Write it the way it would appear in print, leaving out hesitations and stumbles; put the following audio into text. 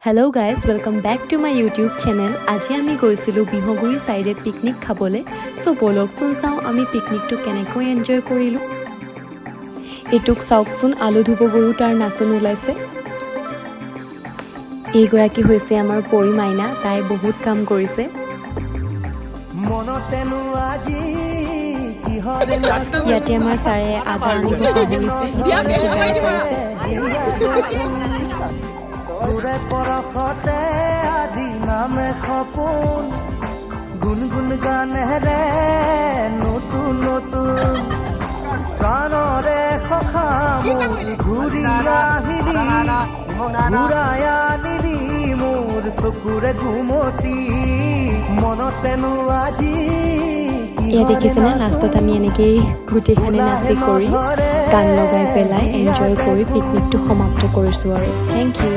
Hello' guys welcome back to my YouTube channel. আজি আমি গৈছিলোঁ বিহগুৰি ছাইডে পিকনিক খাবলৈ। চ' ব'লকচোন চাওঁ আমি পিকনিকটো কেনেকৈ এনজয় কৰিলোঁ। এইটোক চাওকচোন, আলু ধুব গৈও তাৰ নাচোন ওলাইছে। এইগৰাকী হৈছে আমাৰ পৰি মাইনা, তাই বহুত কাম কৰিছে। ইয়াতে আমাৰ ছাৰে আদা আনিব পাহৰিছে, তোৰে পৰশতে আজি নামে সপোন গুণগুণ গানেৰে নতুন নতুন প্ৰাণৰে সখামোৰ ঘূৰি আহিলি ঘূৰাই আনিলি মোৰ চকুৰে ঘুমতি মনতেনো আজি। এয়া দেখিছেনে, লাষ্টত আমি এনেকেই গোটেইখিনি নাচি কৰি গান লগাই পেলাই এনজয় কৰি পিকনিকটো সমাপ্ত কৰিছোঁ আৰু। Thank U.